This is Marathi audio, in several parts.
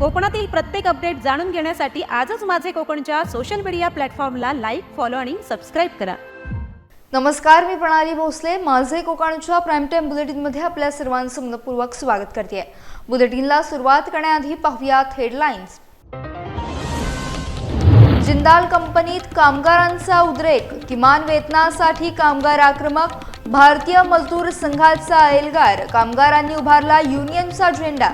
कोकणातील प्रत्येक अपडेट जाणून घेण्यासाठी आजच माझे कोकणच्या सोशल मीडिया प्लॅटफॉर्मला लाईक, फॉलो आणि सबस्क्राईब करा. नमस्कार, मी प्रणाली भोसले. माझे कोकणच्या प्राईम टाइम बुलेटिनमध्ये आपल्या सर्वांचं मनपूर्वक स्वागत करते. बुलेटिनला सुरुवात करण्याआधी पाहूयात हेडलाईन्स. जिंदाल कंपनीत कामगारांचा उद्रेक, किमान वेतनासाठी कामगार आक्रमक, भारतीय मजदूर संघाचा एल्गार, कामगारांनी उभारला युनियनचा झेंडा.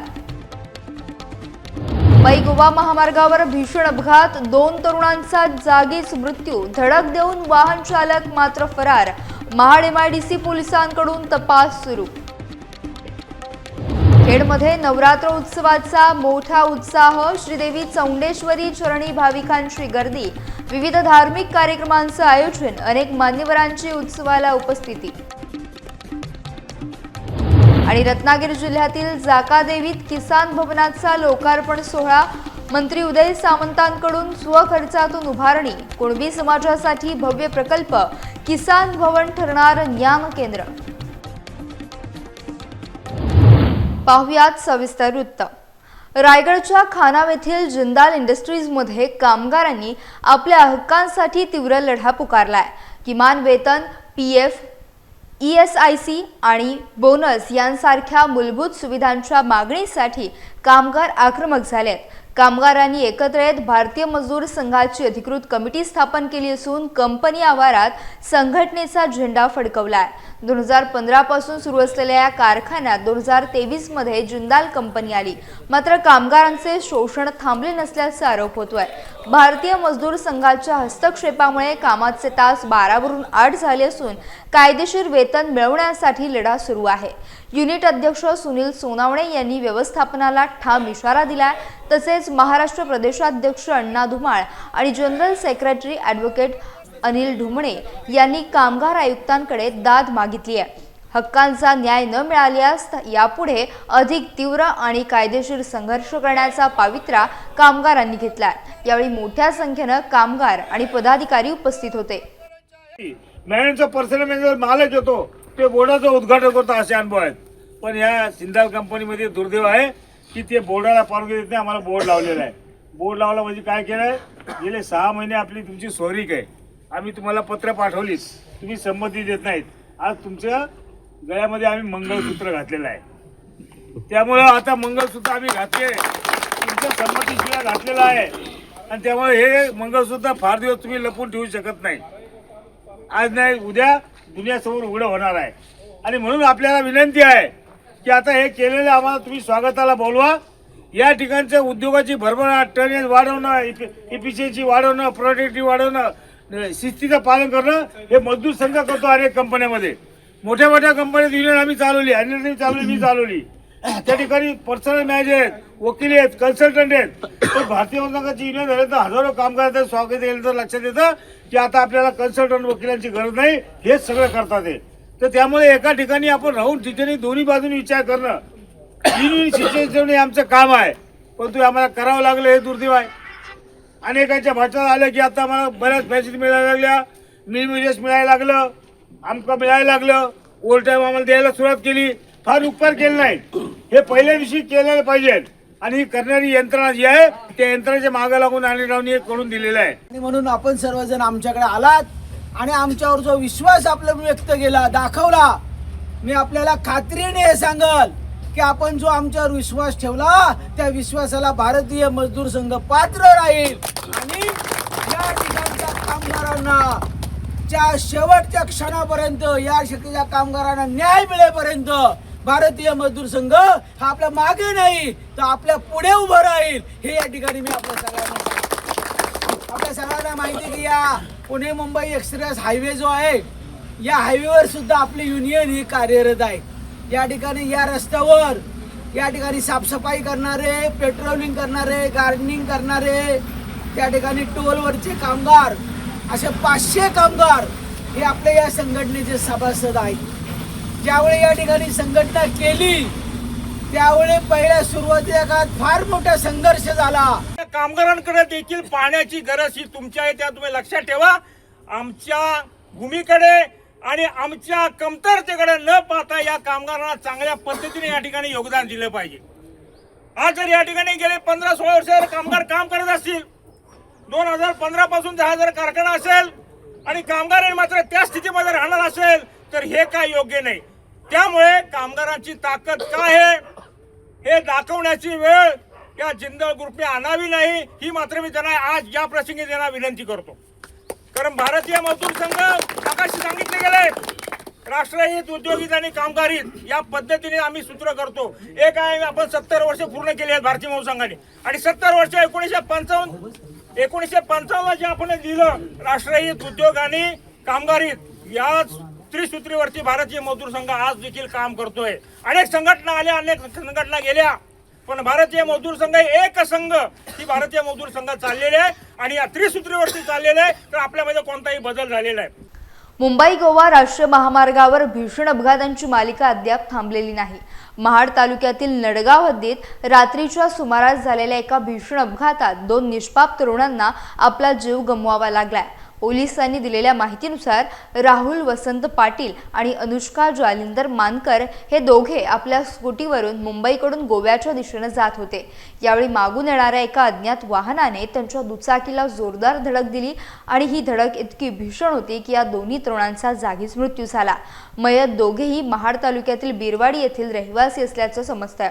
मुंबई गोवा महामार्गावर भीषण अपघात, 2 तरुणांचा जागीच मृत्यू, धडक देऊन वाहन चालक मात्र फरार, महाड MIDC पोलिसांकडून तपास सुरू. खेडमध्ये नवरात्र उत्सवाचा मोठा उत्साह, श्रीदेवी चौंडेश्वरी चरणी भाविकांची गर्दी, विविध धार्मिक कार्यक्रमांचं आयोजन, अनेक मान्यवरांची उत्सवाला उपस्थिती. आणि रत्नागिरी जिल्ह्यातील जाकादेवीत किसान भवनाचा लोकार्पण सोहळा, मंत्री उदय सामंतांकडून स्वखर्चातून उभारणी, कुणबी समाजासाठी भव्य प्रकल्प, किसान भवन ठरणार ज्ञान केंद्र. पाहुयात सविस्तर वृत्त. रायगडच्या खानाव येथील जिंदाल इंडस्ट्रीजमध्ये कामगारांनी आपल्या हक्कांसाठी तीव्र लढा पुकारलाय. किमान वेतन, PF, ESIC आणि बोनस यांसारख्या मूलभूत सुविधांच्या मागणीसाठी कामगार आक्रमक झालेत. कामगारांनी एकत्र येत भारतीय मजदूर संघाची अधिकृत कमिटी स्थापन केली असून कंपनी आवारात संघटनेचा झेंडा फडकवलाय. 2015 पासून सुरू असलेल्या या कारखान्यात 2023 मध्ये जिंदाल कंपनी आली. मात्र कामगारांचे शोषण थांबले नसल्याचा आरोप होतोय. भारतीय मजदूर संघाच्या हस्तक्षेपामुळे कामाचे तास 12 वरून 8 झाले असून कायदेशीर वेतन मिळवण्यासाठी लढा सुरू आहे. युनिट अध्यक्ष सुनील सोनावणे यांनी व्यवस्थापनाला ठाम इशारा दिलाय. तसेच महाराष्ट्र प्रदेशाध्यक्ष अण्णा धुमाळ आणि जनरल सेक्रेटरी ॲडव्होकेट अनिल ढुमणे यांनी कामगार आयुक्तांकडे दाद मागितली आहे. हक्कांचा न्याय न मिळाल्यास यापुढे अधिक तीव्र आणि कायदेशीर संघर्ष करण्याचा पवित्रा कामगारांनी घेतलाय. यावेळी मोठ्या संख्येने कामगार आणि पदाधिकारी उपस्थित होते. मॅनेजर पर्सनल मॅनेजर मालक येतो, ते बोर्डाचं उद्घाटन करतो असे अनुभव आहेत. पण या जिंदाल कंपनीमध्ये दुर्दैव आहे की ते बोर्डाला परवानगी देत नाही. आम्हाला बोर्ड लावलेला आहे. बोर्ड लावला म्हणजे काय केलंय, गेले 6 महिने आपली तुमची सोयरीक आहे. आम्ही तुम्हाला पत्र पाठवलीत, तुम्ही संमती देत नाहीत. आज तुमच्या गळ्यामध्ये आम्ही मंगळसूत्र घातलेलं आहे. त्यामुळं आता मंगळसूत्र आम्ही घातले, तुमच्या संमतीशिवाय घातलेलं आहे. आणि त्यामुळे हे मंगळसूत्र फार दिवस तुम्ही लपून ठेवू शकत नाही. आज नाही उद्या दुनियासमोर उघडं होणार आहे. आणि म्हणून आपल्याला विनंती आहे की आता हे केलेले आम्हाला तुम्ही स्वागताला बोलवा. या ठिकाणच्या उद्योगाची भरभराट, टनेज वाढवणं, इफिशियन्सी वाढवणं, प्रोडक्टिव्हिटी वाढवणं, शिस्तीचं पालन करणं हे मजदूर संघ करतो. अनेक कंपन्यामध्ये मोठ्या मोठ्या कंपन्यात युनियन आम्ही चालवली, अनिल चालवली, मी चालवली. त्या ठिकाणी पर्सनल मॅनेजर आहेत, वकील आहेत, कन्सल्टंट आहेत. तर भारतीय संघाची युनियन झाले तर हजारो कामगारांचं स्वागत केलं तर लक्षात येतं की आता आपल्याला कन्सल्टंट वकिलांची गरज नाही, हेच सगळं करतात ते. तर त्यामुळे एका ठिकाणी आपण राहून ठिकाणी दोन्ही बाजूने विचार करणं, युनियन शिक्षण हे आमचं काम आहे. परंतु आम्हाला करावं लागलं हे दुर्दैव आहे. अनेकांच्या भाषणात आलं की आता आम्हाला बऱ्याच फॅसिलिटी मिळायला लागल्या, मिळेस मिळायला लागलं, आमचं मिळायला लागलं, ओव्हर टाईम आम्हाला द्यायला सुरुवात केली. फार उपकार केले नाही, हे पहिल्या दिवशी केलेलं पाहिजे. आणि ही करणारी यंत्रणा जी आहे त्या यंत्रणाच्या मागे लागून आणि रावणी करून दिलेलं आहे. आणि म्हणून आपण सर्वजण आमच्याकडे आलात आणि आमच्यावर जो विश्वास आपला व्यक्त केला, दाखवला. मी आपल्याला खात्रीने हे सांगल की आपण जो आमच्यावर विश्वास ठेवला त्या विश्वासाला भारतीय मजदूर संघ पात्र राहील. आणि या ठिकाणच्या कामगारांना च्या शेवटच्या क्षणापर्यंत, या शेतीच्या कामगारांना न्याय मिळेपर्यंत भारतीय मजदूर संघ हा आपल्या मागे नाही तर आपल्या पुढे उभं राहील. हे या ठिकाणी मी आपल्या सगळ्यांना माहिती की या पुणे मुंबई एक्सप्रेस हायवे जो आहे, या हायवेवर सुद्धा आपली युनियन ही कार्यरत आहे. या ठिकाणी या रस्त्यावर या ठिकाणी साफसफाई करणारे, पेट्रोलिंग करणारे, गार्डनिंग करणारे, त्या ठिकाणी टोलवरचे कामगार, असे 500 कामगार हे आपल्या या संघटनेचे सभासद आहेत. ज्यावेळी या ठिकाणी संघटना केली त्यावेळी पहिल्या सुरुवातीच्या काळात फार मोठा संघर्ष झाला. कामगारांकडे देखील पाण्याची गरज ही तुमच्या आहे, त्या तुम्ही लक्षात ठेवा. आमच्या भूमीकडे आणि आमच्या कमतरतेकडे न पाहता या कामगारांना चांगल्या पद्धतीने या ठिकाणी योगदान दिलं पाहिजे. आज जर या ठिकाणी गेले 15-16 वर्ष कामगार काम करत असतील, 2015 पासून 10,000 कारखाना असेल आणि कामगार मात्र त्या स्थितीमध्ये राहणार असेल तर हे काय योग्य नाही. त्यामुळे कामगारांची ताकद काय आहे हे दाखवण्याची वेळ या जिंदाल ग्रुपने आणावी नाही, ही मात्र मी त्यांना आज या प्रसंगी त्यांना विनंती करतो. कारण भारतीय मजदूर संघ मगाशी सांगितले गेले, राष्ट्रहित, उद्योगिक आणि कामगार हित या पद्धतीने आम्ही सूत्र करतो. एक आहे, आपण 70 वर्ष पूर्ण केली आहेत भारतीय मजदूर संघाने आणि 70 वर्ष 1955 जे आपण दिलं राष्ट्रहित, उद्योग आणि कामगार हित या त्रिसूत्रीवरती भारतीय मजदूर संघ आज देखील काम करतोय. अनेक संघटना आल्या, अनेक संघटना गेल्या, पण भारतीय मजदूर संघ एक संघ ही भारतीय मजदूर संघ चाललेले आहे आणि या त्रिसूत्रीवरती चाललेले आहे. तर आपल्यामध्ये कोणताही बदल झालेला आहे. मुंबई गोवा राष्ट्रीय महामार्गावर भीषण अपघातांची मालिका अद्याप थांबलेली नाही. महाड तालुक्यातील नडगाव हद्दीत रात्रीच्या सुमारास झालेल्या एका भीषण अपघातात 2 निष्पाप तरुणांना आपला जीव गमवावा लागलाय. पोलिसांनी दिलेल्या माहितीनुसार राहुल वसंत पाटील आणि अनुष्का जालिंदर मानकर हे दोघे आपल्या स्कूटीवरून मुंबईकडून गोव्याच्या दिशेने जात होते. यावेळी मागून येणाऱ्या एका अज्ञात वाहनाने त्यांच्या दुचाकीला जोरदार धडक दिली आणि ही धडक इतकी भीषण होती की या दोन्ही तरुणांचा जागीच मृत्यू झाला. मयत दोघेही महाड तालुक्यातील बिरवाडी येथील रहिवासी असल्याचं समजतंय.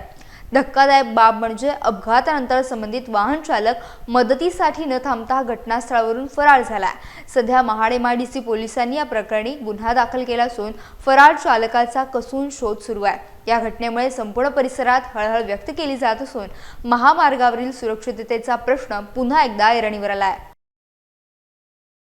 धक्कादायक बाब म्हणजे अपघातानंतर संबंधित वाहन चालक मदतीसाठी न थांबता घटनास्थळावरून फरार झाला. सध्या महाड MIDC पोलिसांनी या प्रकरणी गुन्हा दाखल केला असून फरार चालकाचा कसून शोध सुरू आहे. या घटनेमुळे संपूर्ण परिसरात हळहळ व्यक्त केली जात असून महामार्गावरील सुरक्षिततेचा प्रश्न पुन्हा एकदा ऐरणीवर आलाय.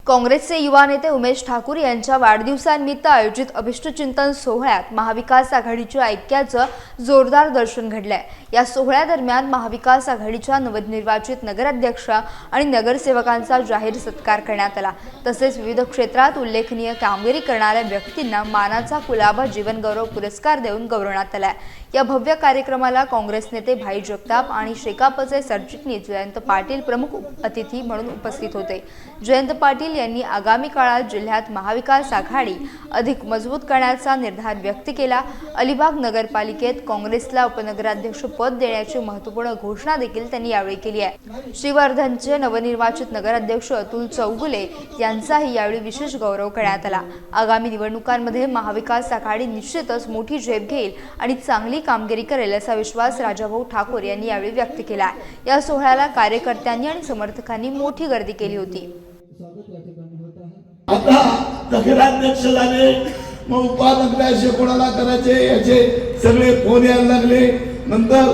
काँग्रेसचे युवा नेते उमेश ठाकूर यांच्या वाढदिवसानिमित्त आयोजित अभिष्टचिंतन सोहळ्यात महाविकास आघाडीच्या ऐक्याचं जोरदार दर्शन घडलंय. या सोहळ्यादरम्यान महाविकास आघाडीच्या नवनिर्वाचित नगराध्यक्ष आणि नगरसेवकांचा जाहीर सत्कार करण्यात आला. तसेच विविध क्षेत्रात उल्लेखनीय कामगिरी करणाऱ्या व्यक्तींना मानाचा कुलाबा जीवन गौरव पुरस्कार देऊन गौरवण्यात आलाय. या भव्य कार्यक्रमाला काँग्रेस नेते भाई जगताप आणि शेकापचे सरचिटणीस जयंत पाटील प्रमुख अतिथी म्हणून उपस्थित होते. जयंत पाटील यांनी आगामी काळात जिल्ह्यात महाविकास आघाडी अधिक मजबूत करण्याचा निर्धार व्यक्त केला. अलिबाग नगरपालिकेत काँग्रेसला उपनगराध्यक्ष पद देण्याची महत्त्वपूर्ण घोषणा देखील त्यांनी यावेळी केली आहे. श्रीवर्धनचे नवनिर्वाचित नगराध्यक्ष अतुल चौगुले यांचाही यावेळी विशेष गौरव करण्यात आला. आगामी निवडणुकांमध्ये महाविकास आघाडी निश्चितच मोठी झेप घेईल आणि चांगली कामगिरी करेल असा विश्वास राजाभाऊ ठाकूर यांनी यावेळी व्यक्त केला. या सोहळ्याला कार्यकर्त्यांनी आणि समर्थकांनी मोठी गर्दी केली होती. आता नगराध्यक्ष झाले, मग उपाध्यक्ष कोणाला करायचे याचे सगळे फोन यायला लागले. नंतर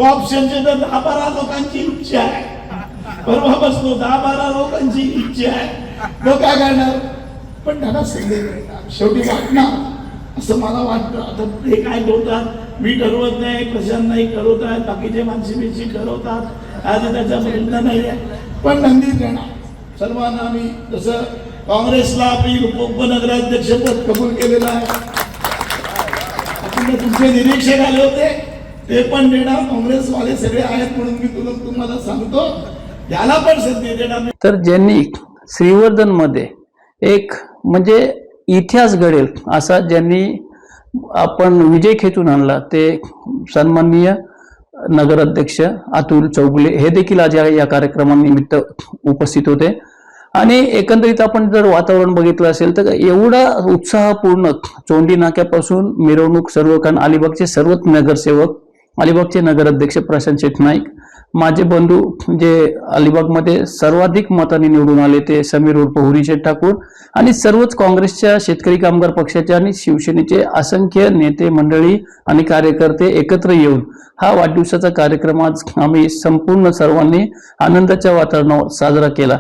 ऑप्शनचे तर 10-12 लोकांची इच्छा आहे. परवा बसलो 10-12 लोकांची इच्छा आहे. मग काय करणार? पण त्यांना संधी मिळणार, शेवटी वाटणार असं मला वाटतं. आता ते काय ठरवतात मी ठरवत नाही, प्रशांत नाही ठरवतात, बाकीचे माणसे ठरवतात. आज त्याचा प्रयत्न नाही आहे. पण नंदी देणार सर्वांना आम्ही जसं काँग्रेसला आपली उपनगराध्यक्षपद कबूल केलेलं आहे. तुमचे निरीक्षक आले होते ते पण देणार. काँग्रेसवाले सगळे आहेत म्हणून मी तुम्हाला सांगतो याला पण संधी देणार. तर ज्यांनी श्रीवर्धन मध्ये एक म्हणजे इतिहास घडेल असा ज्यांनी आपण विजय खेचून आणला ते सन्माननीय नगराध्यक्ष अतुल चौगुले हे देखील आज या कार्यक्रमानिमित्त उपस्थित होते. आणि एकंदरीत आपण जर वातावरण बघितलं असेल तर एवढा उत्साहपूर्ण चोंडी नाक्यापासून मिरवणूक सर्व कारण अलिबागचे सर्वच नगरसेवक, अलिबागचे नगराध्यक्ष प्रशांत शेठ नाईक, माझे बंधू जे अलिबागमध्ये सर्वाधिक मतांनी निवडून आले ते समीर उर्फ हुरीशेठ ठाकूर आणि सर्वच काँग्रेसच्या, शेतकरी कामगार पक्षाच्या आणि शिवसेनेचे असंख्य नेते मंडळी आणि कार्यकर्ते एकत्र येऊन हा वाढदिवसाचा कार्यक्रम आज आम्ही संपूर्ण सर्वांनी आनंदाच्या वातावरणावर साजरा केला.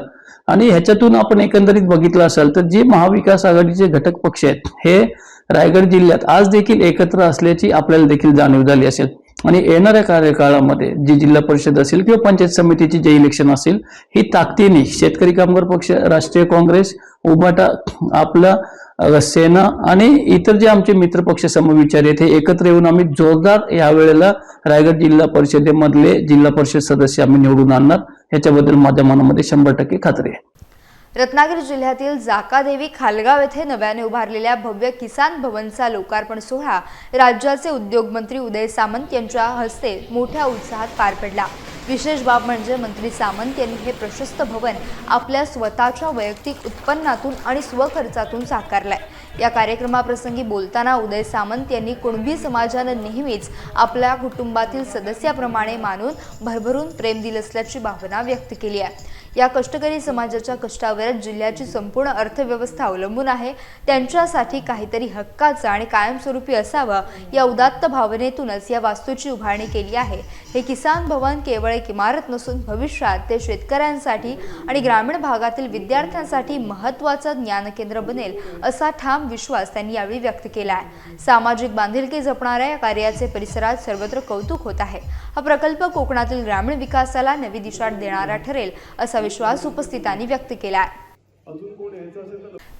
आणि ह्याच्यातून आपण एकंदरीत बघितलं असेल तर जे महाविकास आघाडीचे घटक पक्ष आहेत हे रायगड जिल्ह्यात आज देखील एकत्र असल्याची आपल्याला देखील जाणीव झाली असेल. आणि येणाऱ्या कार्यकाळामध्ये जी जिल्हा परिषद असेल किंवा पंचायत समितीची जे इलेक्शन असेल ही ताकदीने शेतकरी कामगार पक्ष, राष्ट्रीय काँग्रेस, उभाटा, आपला सेना आणि इतर जे आमचे मित्र पक्ष समविचारी आहेत हे एकत्र येऊन आम्ही जोरदार यावेळेला रायगड जिल्हा परिषदेमधले जिल्हा परिषद सदस्य आम्ही निवडून आणणार. ह्याच्याबद्दल माझ्या मनामध्ये 100% खात्री आहे. रत्नागिरी जिल्ह्यातील जाकादेवी खालगाव येथे नव्याने उभारलेल्या भव्य किसान भवनचा लोकार्पण सोहळा राज्याचे उद्योगमंत्री उदय सामंत यांच्या हस्ते मोठ्या उत्साहात पार पडला। विशेष बाब म्हणजे मंत्री सामंत यांनी हे प्रशस्त भवन आपल्या स्वतःच्या वैयक्तिक उत्पन्नातून आणि स्वखर्चातून साकारलंय। या कार्यक्रमाप्रसंगी बोलताना उदय सामंत यांनी कुणबी समाजानं नेहमीच आपल्या कुटुंबातील सदस्याप्रमाणे मानून भरभरून प्रेम दिलं असल्याची भावना व्यक्त केली आहे। या कष्टकरी समाजाच्या कष्टावरच जिल्ह्याची संपूर्ण अर्थव्यवस्था अवलंबून आहे। त्यांच्यासाठी काहीतरी हक्काचं आणि कायमस्वरूपी असावं या उदात्त भावनेतूनच या वास्तूची उभारणी केली आहे। हे किसान भवन केवळ एक इमारत नसून भविष्यात ते शेतकऱ्यांसाठी आणि ग्रामीण भागातील विद्यार्थ्यांसाठी महत्त्वाचं ज्ञानकेंद्र बनेल असा ठाम विश्वास त्यांनी यावेळी व्यक्त केला आहे। सामाजिक बांधिलकी जपणाऱ्या या कार्याचे परिसरात सर्वत्र कौतुक होत आहे। हा प्रकल्प कोकणातील ग्रामीण विकासाला नवी दिशा देणारा ठरेल असा विश्वास उपस्थितांनी व्यक्त केला आहे।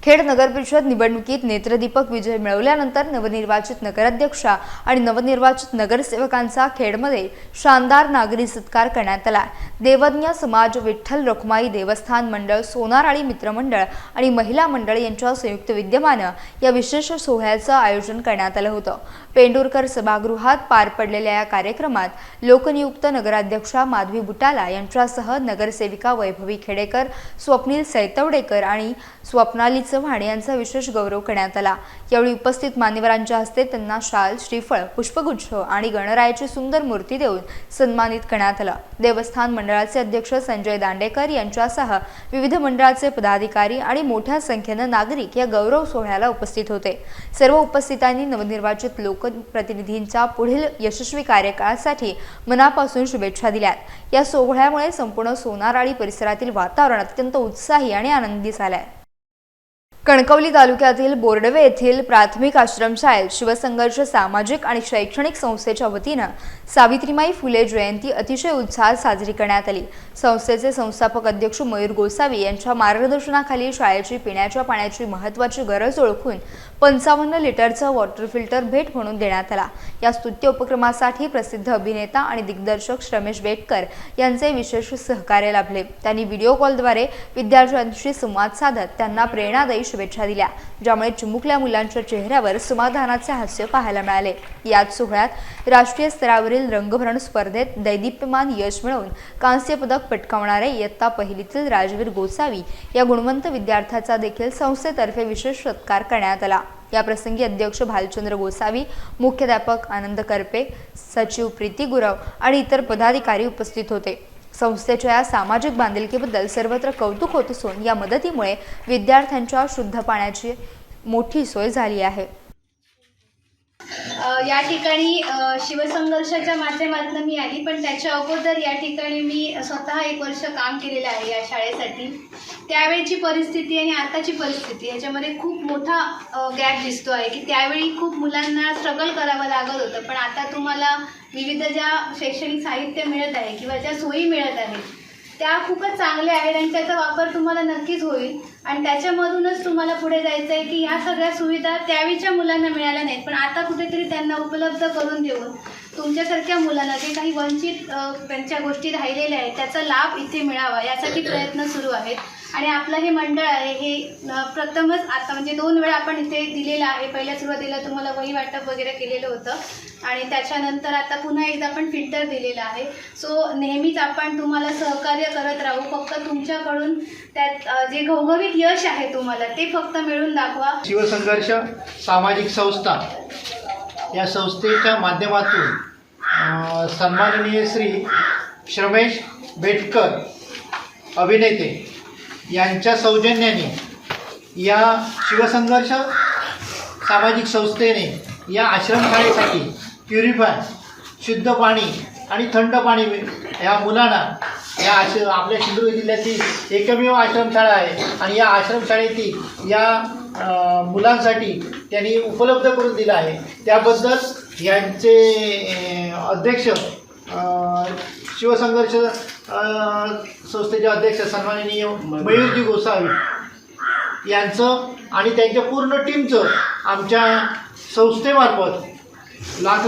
खेड नगरपरिषद निवडणुकीत नेत्रदीपक विजय मिळवल्यानंतर नवनिर्वाचित नगराध्यक्षा आणि नवनिर्वाचित नगरसेवकांचा खेडमध्ये शानदार नागरी सत्कार करण्यात आला। देवज्ञ समाज, विठ्ठल रखुमाई देवस्थान मंडळ, सोनाराळी मित्रमंडळ आणि महिला मंडळ यांच्या संयुक्त विद्यमानं या विशेष सोहळ्याचं आयोजन करण्यात आलं होतं। पेंडुरकर सभागृहात पार पडलेल्या या कार्यक्रमात लोकनियुक्त नगराध्यक्षा माधवी बुटाला यांच्यासह नगरसेविका वैभवी खेडेकर, स्वप्नील सैतवडेकर आणि स्वप्नाली चव्हाण यांचा विशेष गौरव करण्यात आला। यावेळी उपस्थित मान्यवरांच्या हस्ते त्यांना शाल, श्रीफळ, पुष्पगुच्छ आणि गणरायाची सुंदर मूर्ती देऊन सन्मानित करण्यात आलं। देवस्थान मंडळाचे अध्यक्ष संजय दांडेकर यांच्यासह विविध मंडळाचे पदाधिकारी आणि मोठ्या संख्येनं नागरिक या गौरव सोहळ्याला उपस्थित होते। सर्व उपस्थितांनी नवनिर्वाचित लोकप्रतिनिधींच्या पुढील यशस्वी कार्यकाळासाठी मनापासून शुभेच्छा दिल्यात। या सोहळ्यामुळे संपूर्ण सोनाराळी परिसरातील वातावरण अत्यंत उत्साही आणि आनंदी झालंय। कणकवली तालुक्यातील बोर्डवे येथील प्राथमिक आश्रमशाळेत शिवसंघर्ष सामाजिक आणि शैक्षणिक संस्थेच्या वतीनं सावित्रीमाई फुले जयंती अतिशय उत्साहात साजरी करण्यात आली। संस्थेचे संस्थापक अध्यक्ष मयूर गोसावी यांच्या मार्गदर्शनाखाली शाळेची पिण्याच्या पाण्याची महत्त्वाची गरज ओळखून 55 लिटरचं वॉटर फिल्टर भेट म्हणून देण्यात आला। या स्तुत्य उपक्रमासाठी प्रसिद्ध अभिनेता आणि दिग्दर्शक श्रमेश बेटकर यांचे विशेष सहकार्य लाभले। त्यांनी व्हिडिओ कॉलद्वारे विद्यार्थ्यांशी संवाद साधत त्यांना प्रेरणादायी शुभेच्छा दिल्या, ज्यामुळे चिमुकल्या मुलांच्या चेहऱ्यावर समाधानाचे हास्य पाहायला मिळाले। याच सोहळ्यात राष्ट्रीय स्तरावरील रंगभरण स्पर्धेत दैदिप्यमान यश मिळवून कांस्य पदक पटकावणारे इयत्ता पहिलीतील राजवीर गोसावी या गुणवंत विद्यार्थ्याचा देखील संस्थेतर्फे विशेष सत्कार करण्यात आला। या प्रसंगी अध्यक्ष भालचंद्र गोसावी, मुख्याध्यापक आनंद करपे, सचिव प्रीती गुरव आणि इतर पदाधिकारी उपस्थित होते। संस्थेच्या या सामाजिक बांधिलकीबद्दल सर्वत्र कौतुक होत असून या मदतीमुळे विद्यार्थ्यांच्या शुद्ध पाण्याची मोठी सोय झाली आहे। या ठिकाणी शिवसंघर्षाच्या माध्यमातून मी आली, पण त्याच्या अगोदर या ठिकाणी मी स्वतः 1 वर्ष काम केलेलं आहे या शाळेसाठी। त्यावेळची परिस्थिती आणि आताची परिस्थिती याच्यामध्ये खूप मोठा गॅप दिसतो आहे की त्यावेळी खूप मुलांना स्ट्रगल करावं लागत होतं, पण आता तुम्हाला विविध ज्या शैक्षणिक साहित्य मिळत आहे किंवा ज्या सोयी मिळत आहेत त्या खूपच चांगल्या आहेत आणि त्याचा वापर तुम्हाला नक्कीच होईल आणि त्याच्यामधूनच तुम्हाला पुढे जायचं आहे की ह्या सगळ्या सुविधा त्यावेळच्या मुलांना मिळाल्या नाहीत, पण आता कुठेतरी त्यांना उपलब्ध करून देऊन तुमच्यासारख्या मुलांना जे काही वंचित त्यांच्या गोष्टी राहिलेल्या आहेत त्याचा लाभ इथे मिळावा यासाठी प्रयत्न सुरू आहेत। आणि आपलं हे मंडळ आहे हे प्रथमच आता म्हणजे 2 वेळा आपण इथे दिलेलं आहे। पहिल्या सुरुवातीला तुम्हाला वही वाटप वगैरे केलेलं होतं आणि त्याच्यानंतर आता पुन्हा एकदा आपण फिल्टर दिलेलं आहे। सो नेहमीच आपण तुम्हाला सहकार्य करत राहू, फक्त तुमच्याकडून त्यात जे घवघवीत यश आहे तुम्हाला ते फक्त मिळून दाखवा। शिवसंघर्ष सामाजिक संस्था या संस्थेच्या माध्यमातून सन्माननीय श्री श्रमेश बेटकर अभिनेते यांच्या सौजन्याने या शिवसंघर्ष सामाजिक संस्थेने या आश्रमशाळेसाठी प्युरिफाय, शुद्ध पाणी आणि थंड पाणी या मुलांना या आपल्या सिंधुदुर्ग जिल्ह्यातील एकमेव आश्रमशाळा आहे आणि या आश्रमशाळेतील या मुलांसाठी त्यांनी उपलब्ध करून दिलं आहे। त्याबद्दल यांचे अध्यक्ष शिवसंघर्ष संस्थेचे अध्यक्ष सन्माननीय मयूरजी गोसावी यांचं आणि त्यांच्या पूर्ण टीमचं आमच्या संस्थेमार्फत लाख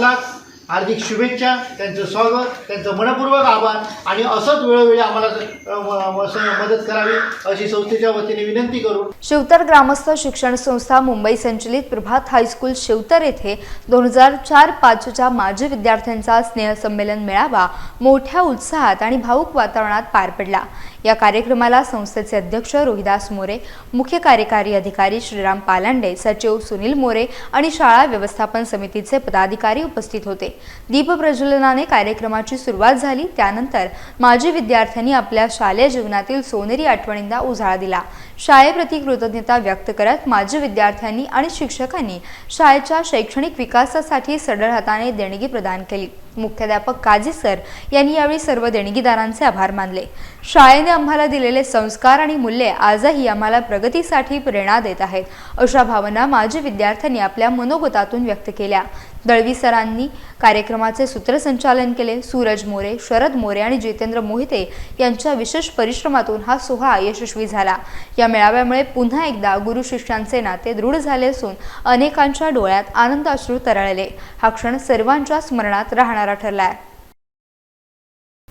हार्दिक शुभेच्छा, त्यांचं स्वागत, त्यांचं मनपूर्वक आभार आणि असंच वेळोवेळी आम्हाला मदत करावी अशी संस्थेच्या वतीने विनंती करून शिवतर ग्रामस्थ शिक्षण संस्था मुंबई संचलित प्रभात हायस्कूल शिवतर येथे 2004-05च्या माजी विद्यार्थ्यांचा स्नेहसंमेलन मेळावा मोठ्या उत्साहात आणि भावुक वातावरणात पार पडला। या कार्यक्रमाला संस्थेचे अध्यक्ष रोहिदास मोरे, मुख्य कार्यकारी अधिकारी श्रीराम पालांडे, सचिव सुनील मोरे आणि शाळा व्यवस्थापन समितीचे पदाधिकारी उपस्थित होते। दीप प्रज्वलनाने कार्यक्रमाची सुरुवात झाली। त्यानंतर माजी विद्यार्थ्यांनी आपल्या शालेय जीवनातील सोनेरी आठवणींना उजाळा दिला। शाळेप्रती कृतज्ञता व्यक्त करत माजी विद्यार्थ्यांनी आणि शिक्षकांनी शाळेच्या शैक्षणिक विकासासाठी सढळ हाताने देणगी प्रदान केली। मुख्याध्यापक काझी सर यांनी यावेळी सर्व देणगीदारांचे आभार मानले। शाळेने आम्हाला दिलेले संस्कार आणि मूल्ये आजही आम्हाला प्रगतीसाठी प्रेरणा देत आहेत, अशा भावना माजी विद्यार्थ्यांनी आपल्या मनोगतातून व्यक्त केल्या। दळवी सरांनी कार्यक्रमाचे सूत्रसंचालन केले। सूरज मोरे, शरद मोरे आणि जितेंद्र मोहिते यांच्या विशेष परिश्रमातून हा सोहळा यशस्वी झाला। या मेळाव्यामुळे पुन्हा एकदा गुरु शिष्यांचे नाते दृढ झाले असून अनेकांच्या डोळ्यात आनंद अश्रू तरळले। हा क्षण सर्वांच्या स्मरणात राहणारा ठरलाय।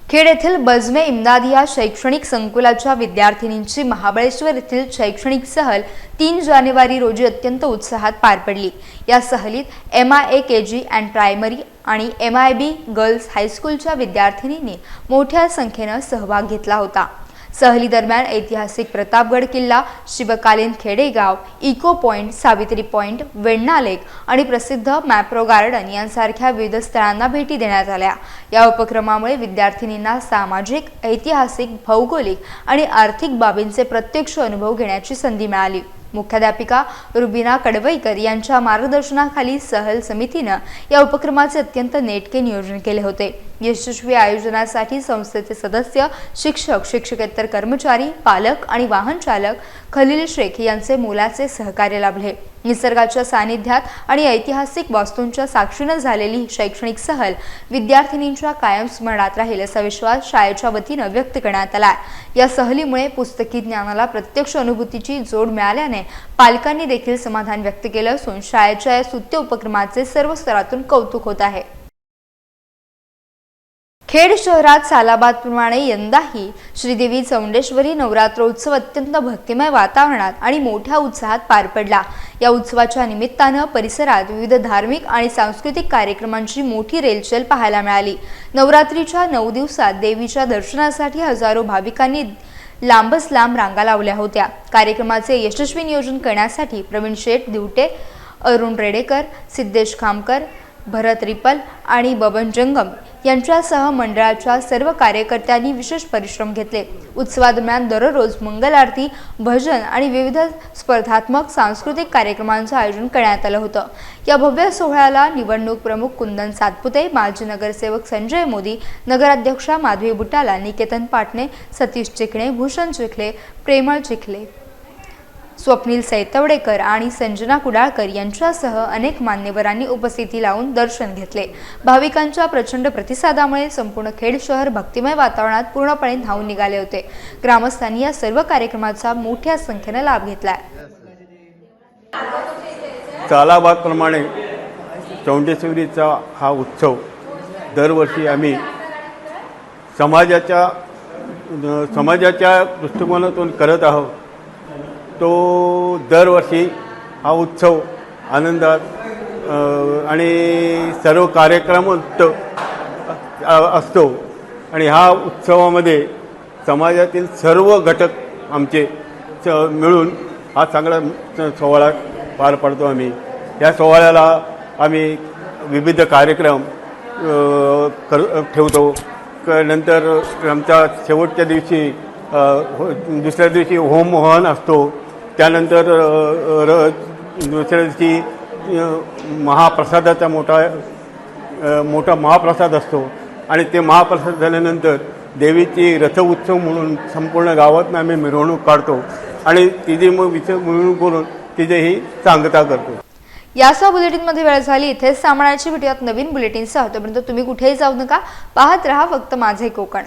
खेड येथील बजमे इम्दादिया शैक्षणिक संकुलाच्या विद्यार्थिनींची महाबळेश्वर येथील शैक्षणिक सहल 3 जानेवारी रोजी अत्यंत उत्साहात पार पडली। या सहलीत MIA KG अँड प्रायमरी आणि MIB गर्ल्स हायस्कूलच्या विद्यार्थिनींनी मोठ्या संख्येने सहभाग घेतला होता। सहली दरम्यान ऐतिहासिक प्रतापगड किल्ला, शिवकालीन खेडेगाव, echo point, Savitri point, Venna lake आणि प्रसिद्ध मॅप्रो गार्डन यांसारख्या विविध स्थळांना भेटी देण्यात आल्या। या उपक्रमामुळे विद्यार्थिनींना सामाजिक, ऐतिहासिक, भौगोलिक आणि आर्थिक बाबींचे प्रत्यक्ष अनुभव घेण्याची संधी मिळाली। मुख्याध्यापिका रुबिना कडवईकर यांच्या मार्गदर्शनाखाली सहल समितीने या उपक्रमाचे अत्यंत नेटके नियोजन केले होते। यशस्वी आयोजनासाठी संस्थेचे सदस्य, शिक्षक, शिक्षकेतर कर्मचारी, पालक आणि वाहन चालक खलील शेख यांचे मोलाचे सहकार्य लाभले। निसर्गाच्या सानिध्यात आणि ऐतिहासिक वास्तूंच्या साक्षीने झालेली ही शैक्षणिक सहल विद्यार्थिनींच्या कायम स्मरणात राहील असा विश्वास शाळेच्या वतीने व्यक्त करण्यात आला। या सहलीमुळे पुस्तकी ज्ञानाला प्रत्यक्ष अनुभूतीची जोड मिळाल्याने पालकांनी देखील समाधान व्यक्त केले असून शाळेच्या या स्तुत्य उपक्रमाचे सर्व स्तरातून कौतुक होत आहे। खेड शहरात सालाबादप्रमाणे यंदाही श्रीदेवी चौंडेश्वरी नवरात्रोत्सव अत्यंत भक्तिमय वातावरणात आणि मोठ्या उत्साहात पार पडला। या उत्सवाच्या निमित्ताने परिसरात विविध धार्मिक आणि सांस्कृतिक कार्यक्रमांची मोठी रेलचेल पाहायला मिळाली। नवरात्रीच्या 9 दिवसात देवीच्या दर्शनासाठी हजारो भाविकांनी लांबच लांब रांगा लावल्या होत्या। कार्यक्रमाचे यशस्वी नियोजन करण्यासाठी प्रवीण शेठ दिवटे, अरुण रेडेकर, सिद्धेश खामकर, भरत रिपल आणि बबन जंगम यांच्यासह मंडळाच्या सर्व कार्यकर्त्यांनी विशेष परिश्रम घेतले। उत्सवादरम्यान दररोज मंगल आरती, भजन आणि विविध स्पर्धात्मक सांस्कृतिक कार्यक्रमांचे आयोजन करण्यात आले होते। या भव्य सोहळ्याला निवडणूक प्रमुख कुंदन सातपुते, माजी नगरसेवक संजय मोदी, नगराध्यक्षा माधवी बुटाला, निकेतन पाटणे, सतीश चिखणे, भूषण चिखले, प्रेमळ चिखले, स्वप्नील सैतवडेकर आणि संजना कुडाळकर यांच्यासह अनेक मान्यवरांनी उपस्थिती लावून दर्शन घेतले। भाविकांच्या प्रचंड प्रतिसादामुळे संपूर्ण खेड शहर भक्तिमय वातावरणात पूर्णपणे धावून निघाले होते। ग्रामस्थांनी या सर्व कार्यक्रमाचा मोठ्या संख्येने लाभ घेतला। सालाबादप्रमाणे चौंडेश्वरीचा हा उत्सव दरवर्षी आम्ही समाजाच्या दृष्टिकोनातून करत आहोत। तो दरवर्षी हा उत्सव आनंदात आणि सर्व कार्यक्रम असतो आणि ह्या उत्सवामध्ये समाजातील सर्व घटक आमचे मिळून हा चांगला सोहळा पार पाडतो। आम्ही या सोहळ्याला आम्ही विविध कार्यक्रम ठेवतो। नंतर आमच्या शेवटच्या दिवशी दुसऱ्या दिवशी होम हवन असतो। त्यानंतर दुसऱ्या दिवशी महाप्रसादाचा मोठा महाप्रसाद असतो आणि ते महाप्रसाद झाल्यानंतर देवीची रथ उत्सव म्हणून संपूर्ण गावात आम्ही मिरवणूक काढतो आणि तिची मग मिरवणूक करून तिचेही सांगता करतो। यासह बुलेटिनमध्ये वेळ झाली। इथेच सामानाची भेटूयात नवीन बुलेटिनसह। तोपर्यंत तुम्ही कुठेही जाऊ नका, पाहत रहा फक्त माझे कोकण।